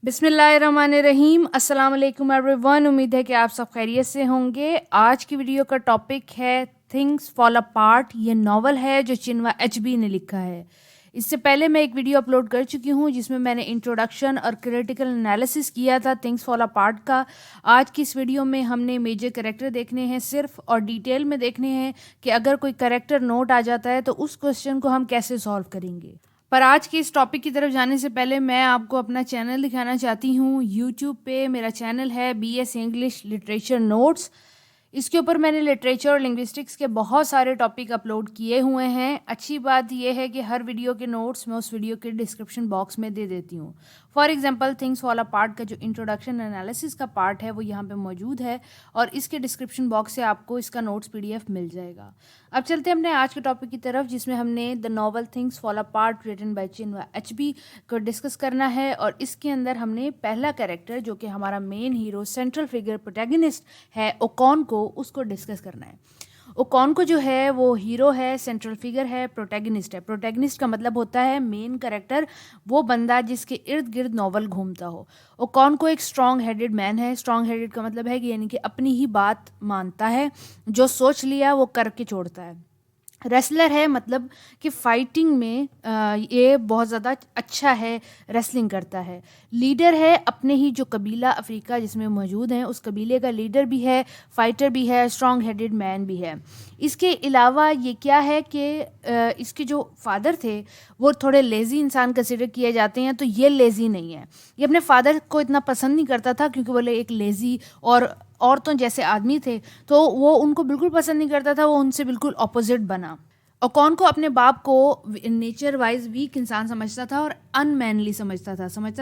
بسم اللہ الرحمن الرحیم. السلام علیکم ایوری ون. امید ہے کہ آپ سب خیریت سے ہوں گے. آج کی ویڈیو کا ٹاپک ہے تھنگس فال اپارٹ. یہ ناول ہے جو چنوا ایچ بی نے لکھا ہے. اس سے پہلے میں ایک ویڈیو اپلوڈ کر چکی ہوں جس میں نے انٹروڈکشن اور کریٹیکل انالیسس کیا تھا تھنگس فال اپارٹ کا. آج کی اس ویڈیو میں ہم نے میجر کریکٹر دیکھنے ہیں صرف، اور ڈیٹیل میں دیکھنے ہیں کہ اگر کوئی کریکٹر نوٹ آ جاتا ہے تو اس کوسچن کو ہم کیسے سالو کریں گے. پر آج کے اس ٹاپک کی طرف جانے سے پہلے میں آپ کو اپنا چینل دکھانا چاہتی ہوں. یوٹیوب پہ میرا چینل ہے BS انگلش لٹریچر نوٹس. اس کے اوپر میں نے لٹریچر اور لنگوسٹکس کے بہت سارے ٹاپک اپلوڈ کیے ہوئے ہیں. اچھی بات یہ ہے کہ ہر ویڈیو کے نوٹس میں اس ویڈیو کے ڈسکرپشن باکس میں دے دیتی ہوں. For example things Fall apart کا جو انٹروڈکشن انالیسس کا پارٹ ہے وہ یہاں پہ موجود ہے، اور اس کے ڈسکرپشن باکس سے آپ کو اس کا نوٹس PDF مل جائے گا. اب چلتے ہیں اپنے آج کے ٹاپک کی طرف، جس میں ہم نے the novel Things Fall Apart written by Chinua Achebe کو ڈسکس کرنا ہے. اور اس کے اندر ہم نے پہلا کریکٹر جو کہ ہمارا مین ہیرو سینٹرل فگر پروٹیگنسٹ ہے اوکون کو، اس کو ڈسکس کرنا ہے. اوکون کو جو ہے وہ ہیرو ہے، سینٹرل فگر ہے، پروٹیگنسٹ ہے. پروٹیگنسٹ کا مطلب ہوتا ہے مین کریکٹر، وہ بندہ جس کے ارد گرد ناول گھومتا ہو. اوکون کو ایک اسٹرانگ ہیڈڈ مین ہے. اسٹرانگ ہیڈڈ کا مطلب ہے کہ یعنی کہ اپنی ہی بات مانتا ہے، جو سوچ لیا وہ کر کے چھوڑتا ہے. ریسلر ہے، مطلب کہ فائٹنگ میں یہ بہت زیادہ اچھا ہے، ریسلنگ کرتا ہے. لیڈر ہے، اپنے ہی جو قبیلہ افریقہ جس میں موجود ہیں اس قبیلے کا لیڈر بھی ہے، فائٹر بھی ہے، اسٹرانگ ہیڈڈ مین بھی ہے. اس کے علاوہ یہ کیا ہے کہ اس کے جو فادر تھے وہ تھوڑے لیزی انسان کنسیڈر کیے جاتے ہیں، تو یہ لیزی نہیں ہے. یہ اپنے فادر کو اتنا پسند نہیں کرتا تھا کیونکہ وہ ایک لیزی اور عورتوں جیسے آدمی تھے، تو وہ ان کو بالکل پسند نہیں کرتا تھا. وہ ان سے بالکل اپوزٹ بنا. اوکون کو اپنے باپ کو نیچر وائز ویک انسان سمجھتا تھا اور ان مینلی سمجھتا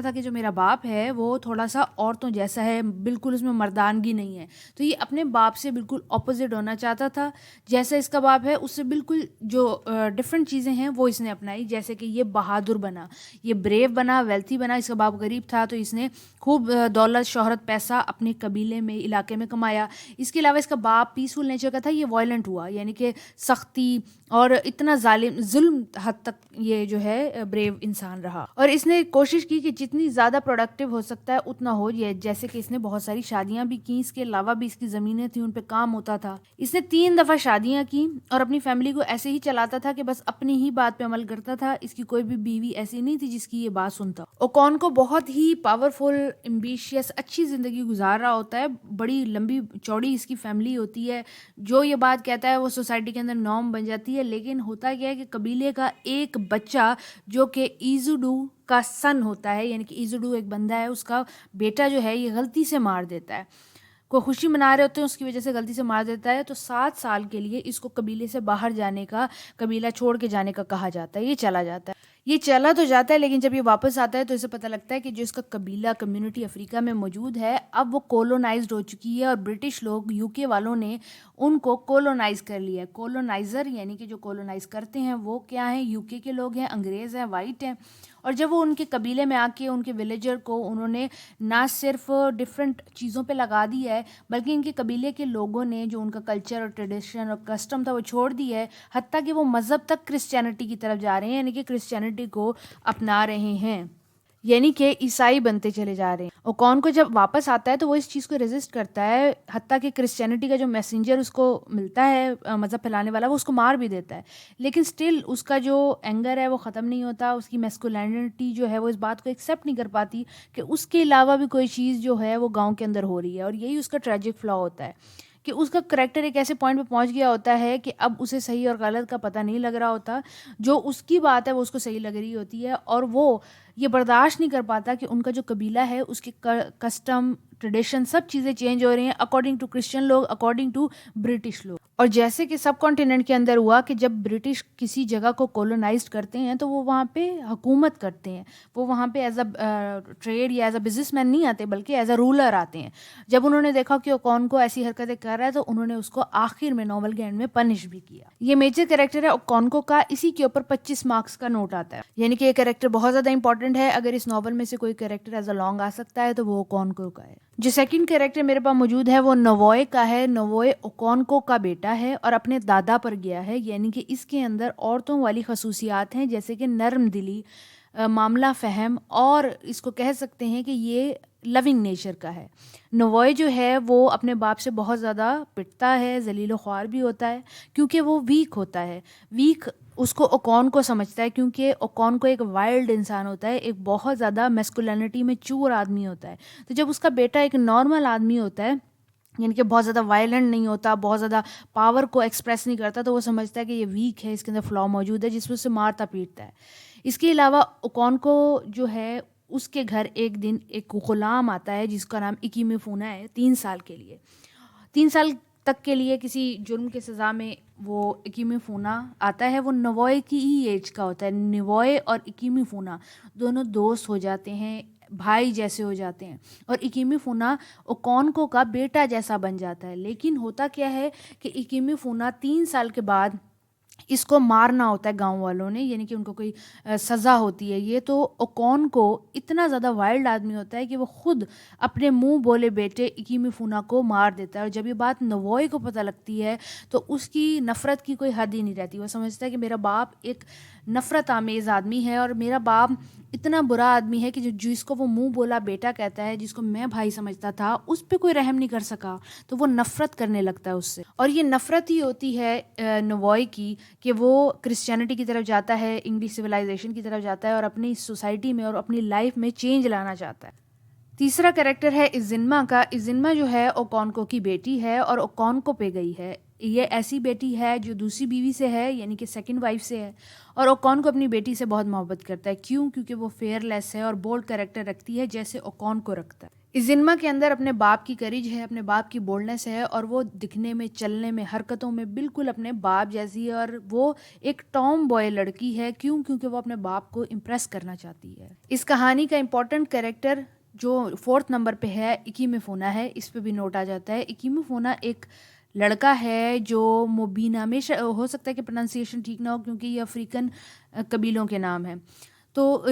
تھا کہ جو میرا باپ ہے وہ تھوڑا سا عورتوں جیسا ہے، بالکل اس میں مردانگی نہیں ہے. تو یہ اپنے باپ سے بالکل اپوزٹ ہونا چاہتا تھا. جیسا اس کا باپ ہے اس سے بالکل جو ڈفرینٹ چیزیں ہیں وہ اس نے اپنائی، جیسے کہ یہ بہادر بنا، یہ بریو بنا، ویلتھی بنا. اس کا باپ غریب تھا تو اس نے خوب دولت، شہرت، پیسہ اپنے قبیلے میں، علاقے میں کمایا. اس کے علاوہ اس کا باپ پیسفل نیچر کا تھا، یہ وائلنٹ ہوا، یعنی کہ سختی اور اتنا ظلم حد تک یہ جو ہے بریو انسان رہا. اور اس نے کوشش کی کہ جتنی زیادہ پروڈکٹیو ہو سکتا ہے اتنا ہو. جیسے کہ اس نے بہت ساری شادیاں بھی کی، اس کے علاوہ بھی اس کی زمینیں تھیں ان پہ کام ہوتا تھا. اس نے 3 دفعہ شادیاں کی اور اپنی فیملی کو ایسے ہی چلاتا تھا کہ بس اپنی ہی بات پہ عمل کرتا تھا. اس کی کوئی بھی بیوی ایسی نہیں تھی جس کی یہ بات سنتا. اوکون کو بہت ہی پاورفل، ایمبیشیس، اچھی زندگی گزار رہا ہوتا ہے. بڑی لمبی چوڑی اس کی فیملی ہوتی ہے. جو یہ بات کہتا ہے وہ سوسائٹی کے اندر نارم بن جاتی ہے. لیکن ہوتا کیا ہے کہ قبیلے کا ایک بچہ جو کہ ایزوڈو کا سن ہوتا ہے، یعنی کہ ایزوڈو ایک بندہ ہے، اس کا بیٹا جو ہے یہ غلطی سے مار دیتا ہے. کوئی خوشی منا رہے ہوتے ہیں اس کی وجہ سے غلطی سے مار دیتا ہے. تو 7 سال کے لیے اس کو قبیلے سے باہر جانے کا، قبیلہ چھوڑ کے جانے کا کہا جاتا ہے. یہ چلا جاتا ہے. یہ چلا تو جاتا ہے لیکن جب یہ واپس آتا ہے تو اسے پتہ لگتا ہے کہ جو اس کا قبیلہ، کمیونٹی افریقہ میں موجود ہے اب وہ کولونائزڈ ہو چکی ہے، اور برٹش لوگ، UK والوں نے ان کو کولونائز کر لیا ہے. کولونائزر یعنی کہ جو کولونائز کرتے ہیں وہ کیا ہیں؟ UK کے لوگ ہیں، انگریز ہیں، وائٹ ہیں. اور جب وہ ان کے قبیلے میں آ کے ان کے ولیجر کو انہوں نے نہ صرف ڈفرینٹ چیزوں پہ لگا دی ہے، بلکہ ان کے قبیلے کے لوگوں نے جو ان کا کلچر اور ٹریڈیشن اور کسٹم تھا وہ چھوڑ دی ہے. حتیٰ کہ وہ مذہب تک کرسچینٹی کی طرف جا رہے ہیں، یعنی کہ کرسچینٹی کو اپنا رہے ہیں، یعنی کہ عیسائی بنتے چلے جا رہے ہیں. اوکون کو جب واپس آتا ہے تو وہ اس چیز کو ریزسٹ کرتا ہے. حتیٰ کہ کرسچینٹی کا جو میسنجر اس کو ملتا ہے، مذہب پھیلانے والا، وہ اس کو مار بھی دیتا ہے. لیکن سٹل اس کا جو اینگر ہے وہ ختم نہیں ہوتا. اس کی میسکولینٹی جو ہے وہ اس بات کو ایکسیپٹ نہیں کر پاتی کہ اس کے علاوہ بھی کوئی چیز جو ہے وہ گاؤں کے اندر ہو رہی ہے. اور یہی اس کا ٹریجک فلا ہوتا ہے کہ اس کا کریکٹر ایک ایسے پوائنٹ پہ پہنچ گیا ہوتا ہے کہ اب اسے صحیح اور غلط کا پتہ نہیں لگ رہا ہوتا. جو اس کی بات ہے وہ اس کو صحیح لگ رہی ہوتی ہے، اور وہ یہ برداشت نہیں کر پاتا کہ ان کا جو قبیلہ ہے اس کے کسٹم، ٹریڈیشن، سب چیزیں چینج ہو رہی ہیں اکارڈنگ ٹو کرسچن لوگ، اکارڈنگ ٹو برٹش لوگ. اور جیسے کہ سب کانٹیننٹ کے اندر ہوا کہ جب برٹش کسی جگہ کو کولونائزڈ کرتے ہیں تو وہ وہاں پہ حکومت کرتے ہیں. وہ وہاں پہ ایز اے ٹریڈ یا ایز اے بزنس مین نہیں آتے بلکہ ایز اے رولر آتے ہیں. جب انہوں نے دیکھا کہ اوکون کو ایسی حرکتیں کر رہا ہے تو انہوں نے اس کو آخر میں ناول کے اینڈ میں پنش بھی کیا. یہ میجر کریکٹر ہے اوکونکو کا. اسی کے اوپر 25 مارکس کا نوٹ آتا ہے، یعنی کہ یہ کریکٹر بہت زیادہ امپورٹنٹ ہے. اگر اس ناول میں سے کوئی کریکٹر ایز اے لانگ آ سکتا ہے تو وہ اوکونکو کا ہے. جو سیکنڈ کریکٹر میرے پاس موجود ہے وہ نووئے کا ہے. نووئے اوکونکو کا بیٹا ہے اور اپنے دادا پر گیا ہے، یعنی کہ اس کے اندر عورتوں والی خصوصیات ہیں جیسے کہ نرم دلی، معاملہ فہم اور اس کو کہہ سکتے ہیں کہ یہ لونگ نیچر کا ہے. نوائے جو ہے وہ اپنے باپ سے بہت زیادہ پٹتا ہے, ذلیل و خوار بھی ہوتا ہے کیونکہ وہ ویک ہوتا ہے. ویک اس کو اوکون کو سمجھتا ہے کیونکہ اوکون کو ایک وائلڈ انسان ہوتا ہے, ایک بہت زیادہ میسکولینٹی میں چور آدمی ہوتا ہے. تو جب اس کا بیٹا ایک نارمل آدمی ہوتا ہے, یعنی کہ بہت زیادہ وائلنٹ نہیں ہوتا, بہت زیادہ پاور کو ایکسپریس نہیں کرتا, تو وہ سمجھتا ہے کہ یہ ویک ہے, اس کے اندر فلا موجود ہے جس میں سے مارتا پیٹتا ہے. اس کے علاوہ اوکون کو جو ہے اس کے گھر ایک دن ایک غلام آتا ہے جس کا نام اکیمی فونا ہے, 3 سال کے لیے. 3 سال تک کے لیے کسی جرم کے سزا میں وہ اکیمی فونا آتا ہے. وہ نوائے کی ہی ایج کا ہوتا ہے. نوائے اور اکیمی فونا دونوں دوست ہو جاتے ہیں, بھائی جیسے ہو جاتے ہیں, اور اکیمی فونا اوکونکو کا بیٹا جیسا بن جاتا ہے. لیکن ہوتا کیا ہے کہ اکیمی فونا 3 سال کے بعد اس کو مارنا ہوتا ہے گاؤں والوں نے, یعنی کہ ان کو کوئی سزا ہوتی ہے. یہ تو اوکون کو اتنا زیادہ وائلڈ آدمی ہوتا ہے کہ وہ خود اپنے منہ بولے بیٹے اکیمی فونا کو مار دیتا ہے. اور جب یہ بات نوائے کو پتہ لگتی ہے تو اس کی نفرت کی کوئی حد ہی نہیں رہتی. وہ سمجھتا ہے کہ میرا باپ ایک نفرت آمیز آدمی ہے اور میرا باپ اتنا برا آدمی ہے کہ جس کو وہ منہ بولا بیٹا کہتا ہے, جس کو میں بھائی سمجھتا تھا, اس پہ کوئی رحم نہیں کر سکا. تو وہ نفرت کرنے لگتا ہے اس سے. اور یہ نفرت ہی ہوتی ہے نوائے کی کہ وہ کرسچینٹی کی طرف جاتا ہے, انگلش سویلائزیشن کی طرف جاتا ہے اور اپنی سوسائٹی میں اور اپنی لائف میں چینج لانا چاہتا ہے. تیسرا کریکٹر ہے ازنما کا. ازنما جو ہے اوکونکو کی بیٹی ہے اور اوکونکو پہ گئی ہے. یہ ایسی بیٹی ہے جو دوسری بیوی سے ہے, یعنی کہ سیکنڈ وائف سے ہے, اور اوکونکو اپنی بیٹی سے بہت محبت کرتا ہے. کیوں؟ کیونکہ وہ فیئر لیس ہے اور بولڈ کریکٹر رکھتی ہے جیسے اوکونکو رکھتا ہے. ازنما کے اندر اپنے باپ کی کریج ہے, اپنے باپ کی بولڈنس ہے, اور وہ دکھنے میں, چلنے میں, حرکتوں میں بالکل اپنے باپ جیسی ہے. اور وہ ایک ٹام بوائے لڑکی ہے. کیوں؟ کیونکہ وہ اپنے باپ کو امپریس کرنا چاہتی ہے. اس کہانی کا امپورٹنٹ کریکٹر جو 4 نمبر پہ ہے اکیمی فونا ہے. اس پہ بھی نوٹ آ جاتا ہے. اکیمی فونا ایک لڑکا ہے جو مبینہ میں, ہو سکتا ہے کہ پروننسیشن ٹھیک نہ ہو کیونکہ یہ افریقن قبیلوں کے نام ہیں. تو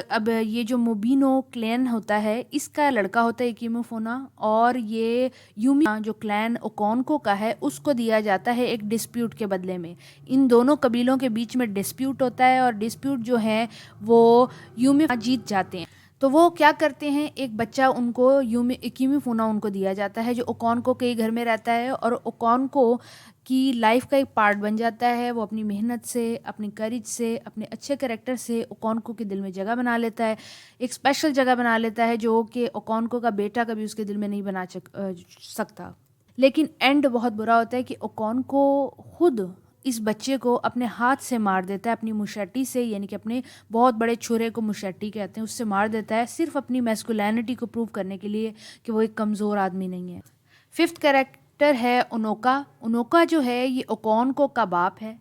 اب یہ جو موبینو کلین ہوتا ہے اس کا لڑکا ہوتا ہے اکیمی فونا, اور یہ یومی جو کلین اوکونکو کا ہے اس کو دیا جاتا ہے ایک ڈسپیوٹ کے بدلے میں. ان دونوں قبیلوں کے بیچ میں ڈسپیوٹ ہوتا ہے اور ڈسپیوٹ جو ہے وہ یومی جیت جاتے ہیں. تو وہ کیا کرتے ہیں, ایک بچہ ان کو اکیمی فونا ان کو دیا جاتا ہے جو اوکونکو کے گھر میں رہتا ہے اور اوکونکو کی لائف کا ایک پارٹ بن جاتا ہے. وہ اپنی محنت سے, اپنی کریج سے, اپنے اچھے کریکٹر سے اوکونکو کے دل میں جگہ بنا لیتا ہے, ایک اسپیشل جگہ بنا لیتا ہے جو کہ اوکونکو کا بیٹا کبھی اس کے دل میں نہیں بنا سکتا. لیکن اینڈ بہت برا ہوتا ہے کہ اوکونکو خود اس بچے کو اپنے ہاتھ سے مار دیتا ہے, اپنی مشیٹی سے, یعنی کہ اپنے بہت بڑے چھرے کو مشیٹی کہتے ہیں, اس سے مار دیتا ہے صرف اپنی میسکولینٹی کو پروو کرنے کے لیے کہ وہ ایک کمزور آدمی نہیں ہے. 5th کریکٹر ہے اونوکا. اونوکا جو ہے یہ اوکونکو کا باپ ہے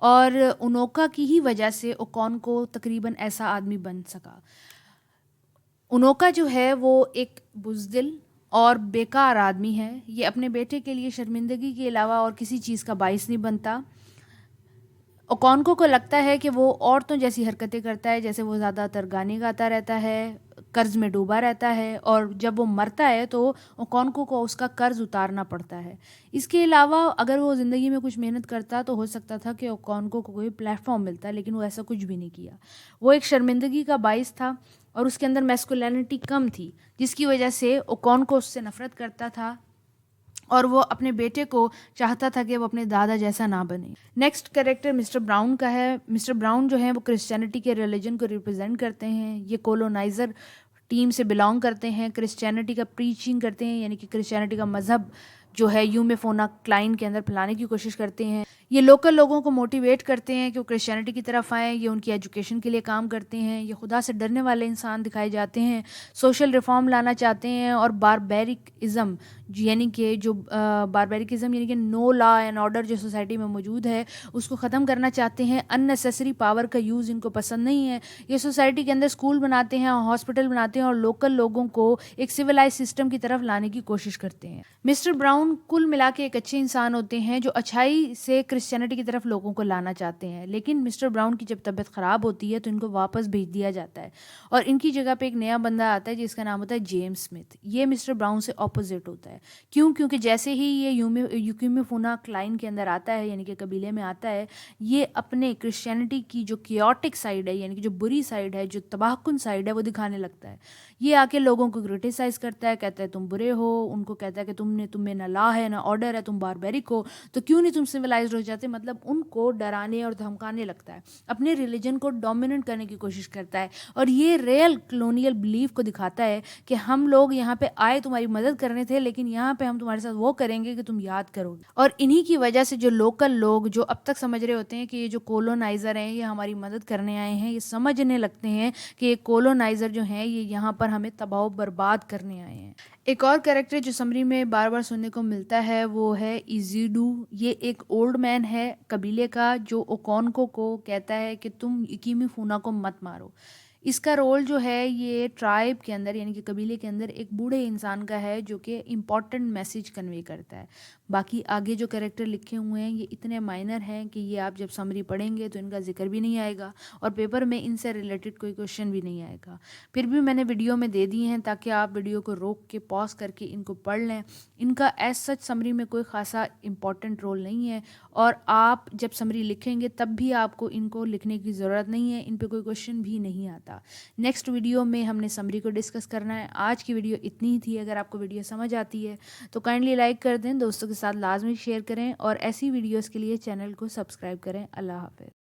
اور اونوکا کی ہی وجہ سے اوکونکو تقریباً ایسا آدمی بن سکا. اونوکا جو ہے وہ ایک بزدل اور بیکار آدمی ہے. یہ اپنے بیٹے کے لیے شرمندگی کے علاوہ اور کسی چیز کا باعث نہیں بنتا. اوکونکو کو لگتا ہے کہ وہ عورتوں جیسی حرکتیں کرتا ہے, جیسے وہ زیادہ تر گانے گاتا رہتا ہے, قرض میں ڈوبا رہتا ہے, اور جب وہ مرتا ہے تو اوکونکو کو اس کا قرض اتارنا پڑتا ہے. اس کے علاوہ اگر وہ زندگی میں کچھ محنت کرتا تو ہو سکتا تھا کہ اوکونکو کو کوئی پلیٹ فارم ملتا, لیکن وہ ایسا کچھ بھی نہیں کیا. وہ ایک شرمندگی کا باعث تھا اور اس کے اندر میسکولینٹی کم تھی جس کی وجہ سے اوکونکو اس سے نفرت کرتا تھا اور وہ اپنے بیٹے کو چاہتا تھا کہ وہ اپنے دادا جیسا نہ بنے. نیکسٹ کریکٹر مسٹر براؤن کا ہے. مسٹر براؤن جو ہیں وہ کرسچینٹی کے ریلیجن کو ریپرزینٹ کرتے ہیں. یہ کولونائزر ٹیم سے بلانگ کرتے ہیں, کرسچینٹی کا پریچنگ کرتے ہیں, یعنی کہ کرسچینٹی کا مذہب جو ہے یومی فونا کلائن کے اندر پھیلانے کی کوشش کرتے ہیں. یہ لوکل لوگوں کو موٹیویٹ کرتے ہیں کہ وہ کرسچینٹی کی طرف آئیں. یہ ان کی ایجوکیشن کے لیے کام کرتے ہیں. یہ خدا سے ڈرنے والے انسان دکھائے جاتے ہیں, سوشل ریفارم لانا چاہتے ہیں, اور باربیرکزم یعنی کہ جو باربیرکزم یعنی کہ نو لا اینڈ آرڈر جو سوسائٹی میں موجود ہے اس کو ختم کرنا چاہتے ہیں. ان نیسیسری پاور کا یوز ان کو پسند نہیں ہے. یہ سوسائٹی کے اندر اسکول بناتے ہیں, ہاسپٹل بناتے ہیں, اور لوکل لوگوں کو ایک سویلائز سسٹم کی طرف لانے کی کوشش کرتے ہیں. مسٹر براؤن براؤن کل ملا کے ایک اچھے انسان ہوتے ہیں جو اچھائی سے کرسچینٹی کی طرف لوگوں کو لانا چاہتے ہیں، لیکن مسٹر براؤن کی جب طبیعت خراب ہوتی ہے تو ان کو واپس بھیج دیا جاتا ہے اور ان کی جگہ پہ ایک نیا بندہ آتا ہے جس کا نام ہوتا ہے جیمس اسمتھ۔ یہ مسٹر براؤن سے اپوزٹ ہوتا ہے، کیونکہ جیسے ہی یہ یوکیمی فونا کلائن کے اندر آتا ہے، یعنی کہ قبیلے میں آتا ہے، یہ اپنے کرسچینٹی کی جو کیوٹک سائڈ ہے، یعنی کہ جو بری سائڈ ہے، جو تباہ کن سائڈ ہے، وہ دکھانے لگتا ہے۔ یہ آ کے لوگوں کو کرٹیسائز کرتا ہے، کہتا ہے تم برے ہو، ان کو کہتا ہے کہ تم میں نہ لا ہے نہ آرڈر ہے، تم باربیرک ہو، تو کیوں نہیں تم سویلائزڈ ہو جاتے، مطلب ان کو ڈرانے اور دھمکانے لگتا ہے، اپنے ریلیجن کو ڈومیننٹ کرنے کی کوشش کرتا ہے، اور یہ ریئل کلونیل بلیف کو دکھاتا ہے کہ ہم لوگ یہاں پہ آئے تمہاری مدد کرنے تھے، لیکن یہاں پہ ہم تمہارے ساتھ وہ کریں گے کہ تم یاد کرو گے۔ اور انہی کی وجہ سے جو لوکل لوگ جو اب تک سمجھ رہے ہوتے ہیں کہ یہ جو کولونائزر ہیں یہ ہماری مدد کرنے آئے ہیں، یہ سمجھنے لگتے ہیں کہ یہ کولونائزر جو ہیں یہ یہاں پر ہمیں تباہ و برباد کرنے آئے ہیں۔ ایک اور کریکٹر جو سمری میں بار بار سننے کو ملتا ہے وہ ہے ایزیڈو۔ یہ ایک اولڈ مین ہے قبیلے کا جو اوکونکو کو کہتا ہے کہ تم یوکیمی فونا کو مت مارو۔ اس کا رول جو ہے یہ ٹرائب کے اندر یعنی کہ قبیلے کے اندر ایک بوڑھے انسان کا ہے جو کہ امپورٹنٹ میسیج کنوے کرتا ہے۔ باقی آگے جو کریکٹر لکھے ہوئے ہیں یہ اتنے مائنر ہیں کہ یہ آپ جب سمری پڑھیں گے تو ان کا ذکر بھی نہیں آئے گا اور پیپر میں ان سے ریلیٹڈ کوئی کوشچن بھی نہیں آئے گا، پھر بھی میں نے ویڈیو میں دے دی ہیں تاکہ آپ ویڈیو کو روک کے پاز کر کے ان کو پڑھ لیں۔ ان کا ایز سچ سمری میں کوئی خاصا امپورٹنٹ رول نہیں ہے، اور آپ جب سمری لکھیں گے تب بھی آپ کو ان کو لکھنے کی ضرورت نہیں ہے، ان پہ کوئی کوشچن بھی نہیں آتا۔ نیکسٹ ویڈیو میں ہم نے سمری کو ڈسکس کرنا ہے۔ آج کی ویڈیو اتنی ہی تھی۔ اگر آپ کو ویڈیو سمجھ آتی ہے تو کائنڈلی لائک کر دیں، دوستوں کے ساتھ لازمی شیئر کریں، اور ایسی ویڈیوز کے لیے چینل کو سبسکرائب کریں۔ اللہ حافظ۔